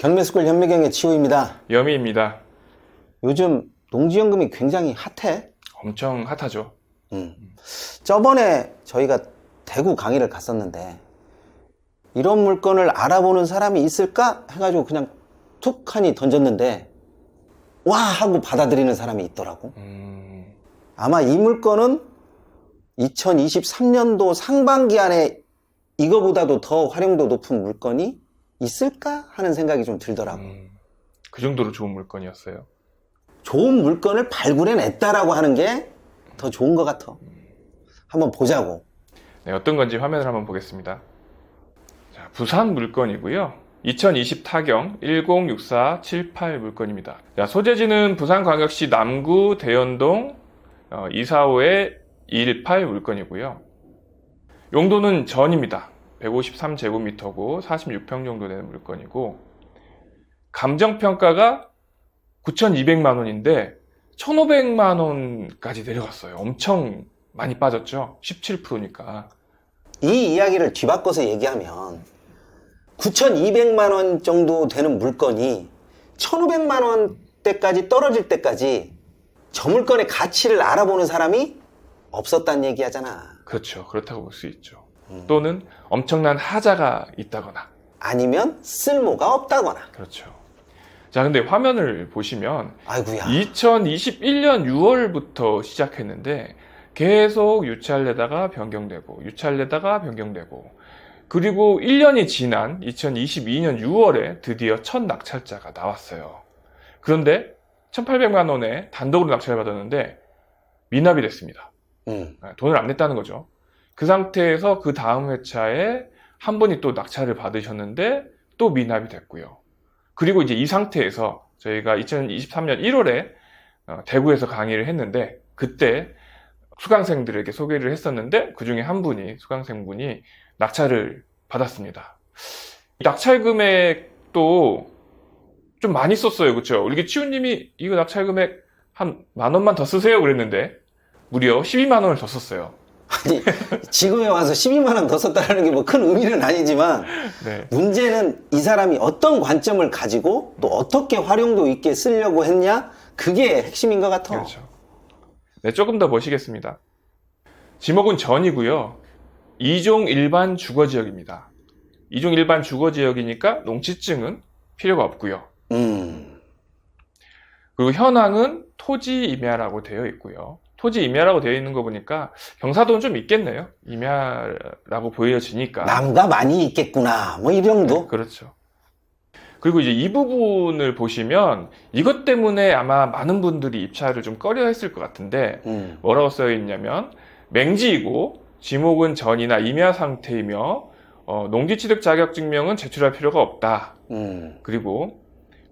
경매스쿨 현미경의 치호입니다. 여미입니다. 요즘 농지연금이 굉장히 핫해. 엄청 핫하죠. 저번에 저희가 대구 강의를 갔었는데 이런 물건을 알아보는 사람이 있을까 해가지고 그냥 툭 하니 던졌는데 와 하고 받아들이는 사람이 있더라고. 아마 이 물건은 2023년도 상반기 안에 이거보다도 더 활용도 높은 물건이 있을까 하는 생각이 좀 들더라고. 그 정도로 좋은 물건이었어요. 좋은 물건을 발굴해냈다라고 하는 게 더 좋은 것 같아. 한번 보자고. 네, 어떤 건지 화면을 한번 보겠습니다. 자, 부산 물건이고요. 2020 타경 106478 물건입니다. 자, 소재지는 부산광역시 남구 대연동 245의 218 물건이고요. 용도는 전입니다. 153제곱미터고 46평 정도 되는 물건이고, 감정평가가 9,200만 원인데 1,500만 원까지 내려갔어요. 엄청 많이 빠졌죠. 17%니까. 이 이야기를 뒤바꿔서 얘기하면 9,200만 원 정도 되는 물건이 1,500만 원대까지 떨어질 때까지 저 물건의 가치를 알아보는 사람이 없었다는 얘기 하잖아. 그렇죠. 그렇다고 볼 수 있죠. 또는 엄청난 하자가 있다거나, 아니면 쓸모가 없다거나. 그렇죠. 자, 근데 화면을 보시면 아이고야. 2021년 6월부터 시작했는데 계속 유찰되다가 변경되고 유찰되다가 변경되고, 그리고 1년이 지난 2022년 6월에 드디어 첫 낙찰자가 나왔어요. 그런데 1,800만 원에 단독으로 낙찰을 받았는데 미납이 됐습니다. 돈을 안 냈다는 거죠. 그 상태에서 그 다음 회차에 한 분이 또 낙찰을 받으셨는데 또 미납이 됐고요. 그리고 이제 이 상태에서 저희가 2023년 1월에 대구에서 강의를 했는데, 그때 수강생들에게 소개를 했었는데 그 중에 한 분이, 수강생분이 낙찰을 받았습니다. 낙찰 금액도 좀 많이 썼어요. 그렇죠? 우리 치우님이 이거 낙찰 금액 한 10,000원만 더 쓰세요 그랬는데 무려 12만 원을 더 썼어요. 아니, 지금에 와서 12만 원 더 썼다는 게 뭐 큰 의미는 아니지만, 네. 문제는 이 사람이 어떤 관점을 가지고 또 어떻게 활용도 있게 쓰려고 했냐, 그게 핵심인 것 같아. 그렇죠. 네, 조금 더 보시겠습니다. 지목은 전이고요. 2종 일반 주거지역입니다. 2종 일반 주거지역이니까 농지증은 필요가 없고요. 그리고 현황은 토지 임야라고 되어 있고요. 토지 임야라고 되어 있는 거 보니까 경사도는 좀 있겠네요. 임야라고 보여지니까. 나무가 많이 있겠구나, 뭐 이 정도. 네, 그렇죠. 그리고 이제 이 부분을 보시면 이것 때문에 아마 많은 분들이 입찰을 좀 꺼려 했을 것 같은데, 뭐라고 써 있냐면 맹지이고 지목은 전이나 임야 상태이며 농지취득 자격증명은 제출할 필요가 없다. 그리고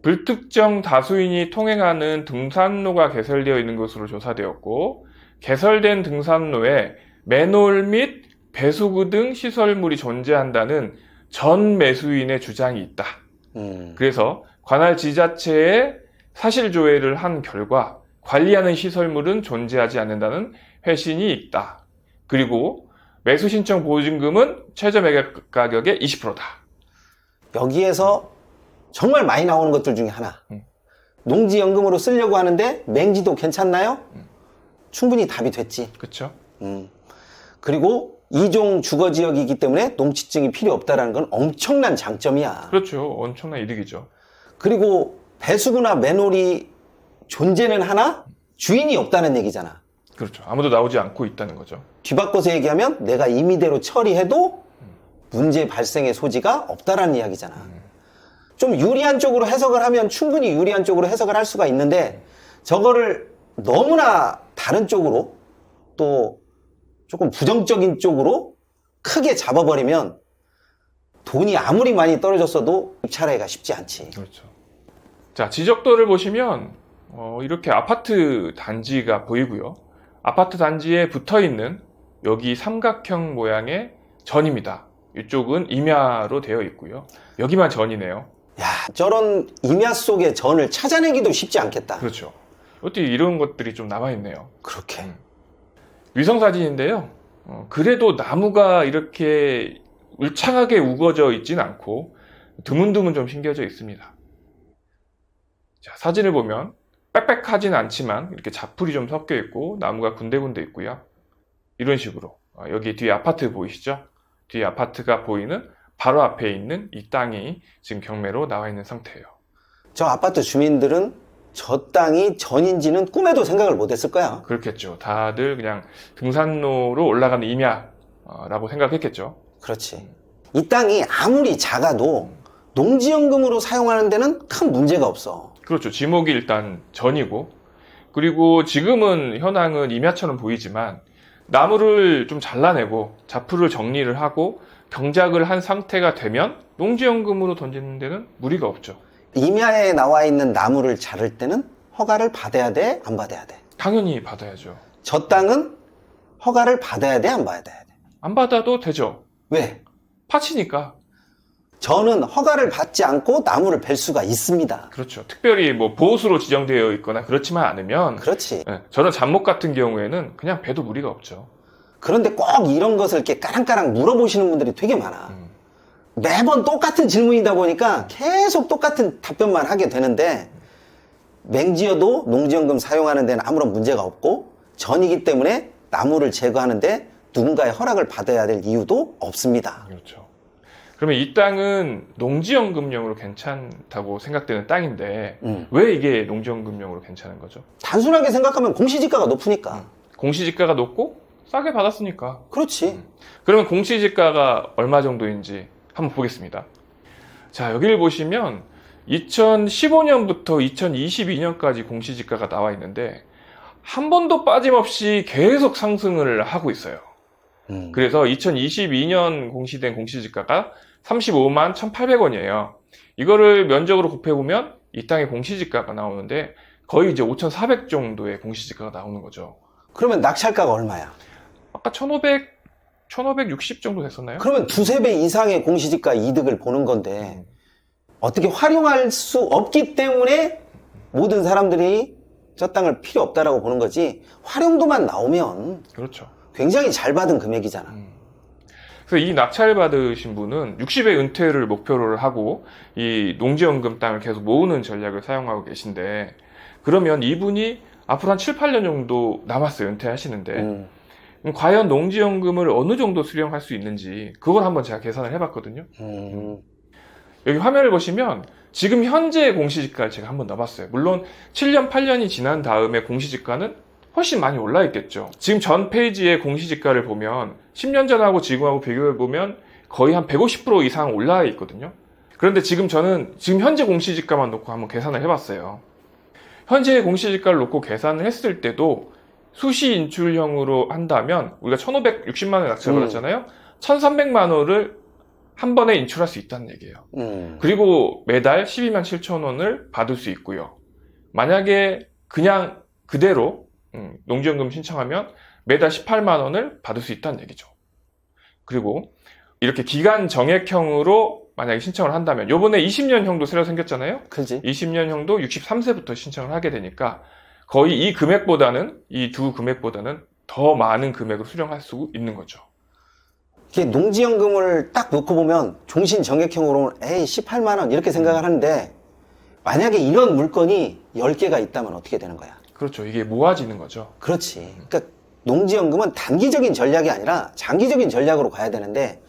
불특정 다수인이 통행하는 등산로가 개설되어 있는 것으로 조사되었고, 개설된 등산로에 맨홀 및 배수구 등 시설물이 존재한다는 전 매수인의 주장이 있다. 그래서 관할 지자체에 사실조회를 한 결과 관리하는 시설물은 존재하지 않는다는 회신이 있다. 그리고 매수신청 보증금은 최저 매각 가격의 20%다. 여기에서 정말 많이 나오는 것들 중에 하나. 농지연금으로 쓰려고 하는데 맹지도 괜찮나요? 충분히 답이 됐지. 그렇죠? 그리고 2종 주거지역이기 때문에 농지증이 필요 없다는 건 엄청난 장점이야. 그렇죠. 엄청난 이득이죠. 그리고 배수구나 맨홀이 존재는 하나 주인이 없다는 얘기잖아. 그렇죠. 아무도 나오지 않고 있다는 거죠. 뒤바꿔서 얘기하면 내가 임의대로 처리해도 문제 발생의 소지가 없다라는 이야기잖아. 좀 유리한 쪽으로 해석을 하면 충분히 유리한 쪽으로 해석을 할 수가 있는데, 저거를 너무나 다른 쪽으로 또 조금 부정적인 쪽으로 크게 잡아버리면 돈이 아무리 많이 떨어졌어도 입찰하기가 쉽지 않지. 그렇죠. 자, 지적도를 보시면 이렇게 아파트 단지가 보이고요. 아파트 단지에 붙어있는 여기 삼각형 모양의 전입니다. 이쪽은 임야로 되어 있고요. 여기만 전이네요. 야, 저런 임야 속의 전을 찾아내기도 쉽지 않겠다. 그렇죠. 어떻게 이런 것들이 좀 남아있네요. 그렇게. 위성사진인데요. 그래도 나무가 이렇게 울창하게 우거져 있진 않고 드문드문 좀 심겨져 있습니다. 자, 사진을 보면 빽빽하진 않지만 이렇게 자풀이 좀 섞여 있고 나무가 군데군데 있고요. 이런 식으로 여기 뒤에 아파트 보이시죠? 뒤에 아파트가 보이는 바로 앞에 있는 이 땅이 지금 경매로 나와 있는 상태예요. 저 아파트 주민들은 저 땅이 전인지는 꿈에도 생각을 못 했을 거야. 그렇겠죠. 다들 그냥 등산로로 올라가는 임야라고 생각했겠죠. 그렇지. 이 땅이 아무리 작아도 농지연금으로 사용하는 데는 큰 문제가 없어. 그렇죠. 지목이 일단 전이고, 그리고 지금은 현황은 임야처럼 보이지만 나무를 좀 잘라내고 자풀을 정리를 하고 경작을 한 상태가 되면 농지연금으로 던지는 데는 무리가 없죠. 임야에 나와 있는 나무를 자를 때는 허가를 받아야 돼? 안 받아야 돼? 당연히 받아야죠. 저 땅은 허가를 받아야 돼? 안 받아야 돼? 안 받아도 되죠. 왜? 파치니까. 저는 허가를 받지 않고 나무를 벨 수가 있습니다. 그렇죠. 특별히 뭐 보호수로 지정되어 있거나 그렇지만 않으면, 그렇지. 저런 잡목 같은 경우에는 그냥 배도 무리가 없죠. 그런데 꼭 이런 것을 이렇게 까랑까랑 물어보시는 분들이 되게 많아. 매번 똑같은 질문이다 보니까 계속 똑같은 답변만 하게 되는데, 맹지어도 농지연금 사용하는 데는 아무런 문제가 없고 전이기 때문에 나무를 제거하는데 누군가의 허락을 받아야 될 이유도 없습니다. 그렇죠. 그러면 이 땅은 농지연금용으로 괜찮다고 생각되는 땅인데 왜 이게 농지연금용으로 괜찮은 거죠? 단순하게 생각하면 공시지가가 높으니까. 공시지가가 높고 싸게 받았으니까. 그렇지. 그러면 공시지가가 얼마 정도인지 한번 보겠습니다. 자, 여기를 보시면 2015년부터 2022년까지 공시지가가 나와 있는데 한 번도 빠짐없이 계속 상승을 하고 있어요. 그래서 2022년 공시된 공시지가가 35만 1,800원이에요. 이거를 면적으로 곱해보면 이 땅의 공시지가가 나오는데 거의 이제 5,400 정도의 공시지가가 나오는 거죠. 그러면 낙찰가가 얼마야? 아까 1,560 정도 됐었나요? 그러면 두세 배 이상의 공시지가 이득을 보는 건데 어떻게 활용할 수 없기 때문에 모든 사람들이 저 땅을 필요 없다라고 보는 거지, 활용도만 나오면 그렇죠. 굉장히 잘 받은 금액이잖아. 그래서 이 낙찰 받으신 분은 60의 은퇴를 목표로 하고 이 농지연금 땅을 계속 모으는 전략을 사용하고 계신데, 그러면 이분이 앞으로 한 7, 8년 정도 남았어요. 은퇴하시는데 과연 농지연금을 어느 정도 수령할 수 있는지 그걸 한번 제가 계산을 해봤거든요. 여기 화면을 보시면 지금 현재 공시지가를 제가 한번 넣어봤어요. 물론 7년, 8년이 지난 다음에 공시지가는 훨씬 많이 올라 있겠죠. 지금 전 페이지의 공시지가를 보면 10년 전하고 지금하고 비교해보면 거의 한 150% 이상 올라 있거든요. 그런데 저는 지금 현재 공시지가만 놓고 한번 계산을 해봤어요. 현재 공시지가를 놓고 계산을 했을 때도 수시 인출형으로 한다면 우리가 1,560만 원 낙찰받았잖아요. 1,300만 원을 한 번에 인출할 수 있다는 얘기예요. 그리고 매달 12만 7천 원을 받을 수 있고요. 만약에 그냥 그대로 농지연금 신청하면 매달 18만 원을 받을 수 있다는 얘기죠. 그리고 이렇게 기간 정액형으로 만약에 신청을 한다면, 요번에 20년형도 새로 생겼잖아요. 그렇지. 20년형도 63세부터 신청을 하게 되니까 거의 이 금액보다는, 이 두 금액보다는 더 많은 금액을 수령할 수 있는 거죠. 이게 농지연금을 딱 놓고 보면 종신정액형으로 에이 18만 원 이렇게 생각을 하는데, 만약에 이런 물건이 10개가 있다면 어떻게 되는 거야? 그렇죠. 이게 모아지는 거죠. 그렇지. 그러니까 농지연금은 단기적인 전략이 아니라 장기적인 전략으로 가야 되는데,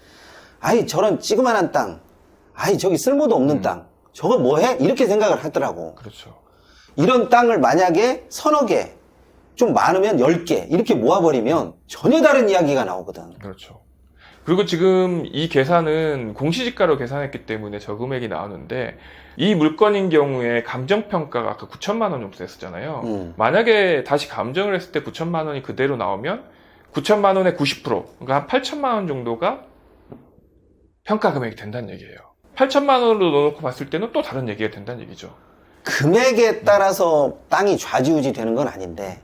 아이 저런 찌그만한 땅, 아이 저기 쓸모도 없는 땅, 저거 뭐해? 이렇게 생각을 하더라고. 그렇죠. 이런 땅을 만약에 서너 개, 좀 많으면 10개 이렇게 모아버리면 전혀 다른 이야기가 나오거든. 그렇죠. 그리고 지금 이 계산은 공시지가로 계산했기 때문에 저 금액이 나오는데, 이 물건인 경우에 감정평가가 아까 9천만 원 정도 됐었잖아요. 만약에 다시 감정을 했을 때 9천만 원이 그대로 나오면 9천만 원의 90%, 그러니까 한 8천만 원 정도가 평가 금액이 된다는 얘기예요. 8천만 원으로 넣어놓고 봤을 때는 또 다른 얘기가 된다는 얘기죠. 금액에 따라서 땅이 좌지우지 되는 건 아닌데,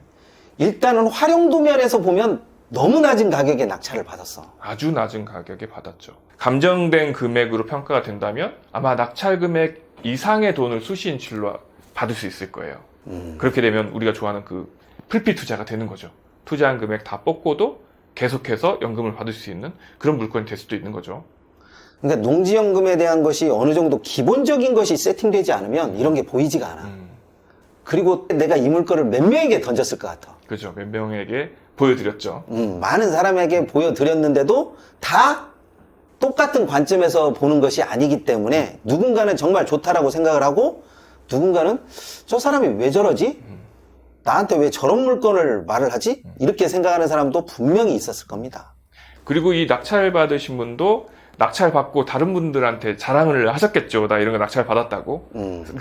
일단은 활용도 면에서 보면 너무 낮은 가격에 낙찰을 받았어. 아주 낮은 가격에 받았죠. 감정된 금액으로 평가가 된다면 아마 낙찰 금액 이상의 돈을 수시 인출로 받을 수 있을 거예요. 그렇게 되면 우리가 좋아하는 그 풀피 투자가 되는 거죠. 투자한 금액 다 뽑고도 계속해서 연금을 받을 수 있는 그런 물건이 될 수도 있는 거죠. 그러니까 농지연금에 대한 것이 어느 정도 기본적인 것이 세팅되지 않으면 이런 게 보이지가 않아. 그리고 내가 이 물건을 몇 명에게 던졌을 것 같아. 그죠. 몇 명에게 보여드렸죠. 많은 사람에게 보여드렸는데도 다 똑같은 관점에서 보는 것이 아니기 때문에 누군가는 정말 좋다라고 생각을 하고 누군가는 저 사람이 왜 저러지? 나한테 왜 저런 물건을 말을 하지? 이렇게 생각하는 사람도 분명히 있었을 겁니다. 그리고 이 낙찰 받으신 분도 낙찰 받고 다른 분들한테 자랑을 하셨겠죠. 나 이런 거 낙찰 받았다고.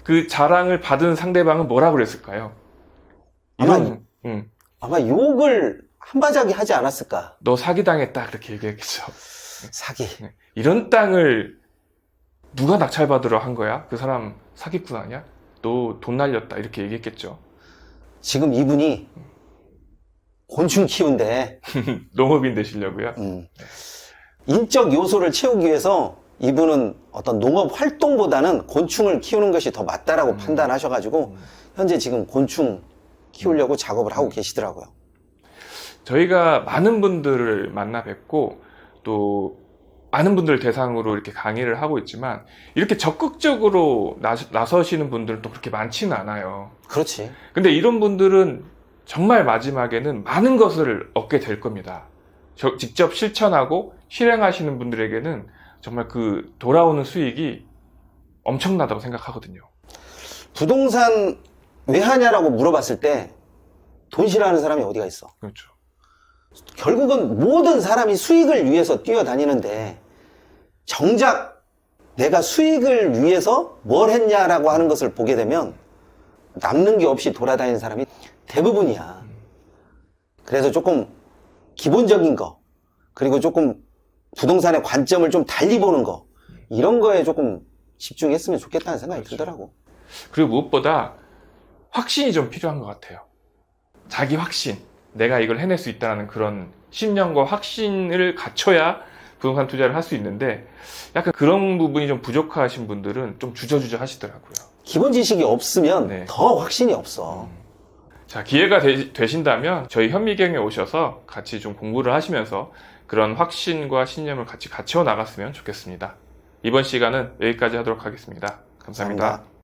그 자랑을 받은 상대방은 뭐라 그랬을까요? 아마 욕을 한바자기 하지 않았을까? 너 사기당했다. 그렇게 얘기했겠죠. 사기. 이런 땅을 누가 낙찰 받으러 한 거야? 그 사람 사기꾼 아니야? 너 돈 날렸다. 이렇게 얘기했겠죠. 지금 이분이 곤충 키운데 농업인 되시려고요? 인적 요소를 채우기 위해서 이분은 어떤 농업 활동보다는 곤충을 키우는 것이 더 맞다라고 판단하셔가지고 현재 지금 곤충 키우려고 작업을 하고 계시더라고요. 저희가 많은 분들을 만나 뵙고 또 많은 분들 대상으로 이렇게 강의를 하고 있지만 이렇게 적극적으로 나서시는 분들은 또 그렇게 많지는 않아요. 그렇지. 근데 이런 분들은 정말 마지막에는 많은 것을 얻게 될 겁니다. 직접 실천하고 실행하시는 분들에게는 정말 그 돌아오는 수익이 엄청나다고 생각하거든요. 부동산 왜 하냐라고 물어봤을 때 돈 싫어하는 사람이 어디가 있어? 그렇죠. 결국은 모든 사람이 수익을 위해서 뛰어다니는데 정작 내가 수익을 위해서 뭘 했냐라고 하는 것을 보게 되면 남는 게 없이 돌아다니는 사람이 대부분이야. 그래서 조금 기본적인 거, 그리고 조금 부동산의 관점을 좀 달리 보는 거, 이런 거에 조금 집중했으면 좋겠다는 생각이 들더라고. 그리고 무엇보다 확신이 좀 필요한 것 같아요. 자기 확신, 내가 이걸 해낼 수 있다는 그런 신념과 확신을 갖춰야 부동산 투자를 할 수 있는데 약간 그런 부분이 좀 부족하신 분들은 좀 주저주저 하시더라고요. 기본 지식이 없으면 네. 더 확신이 없어. 자, 기회가 되신다면 저희 현미경에 오셔서 같이 좀 공부를 하시면서 그런 확신과 신념을 같이 갖춰 나갔으면 좋겠습니다. 이번 시간은 여기까지 하도록 하겠습니다. 감사합니다. 감사합니다.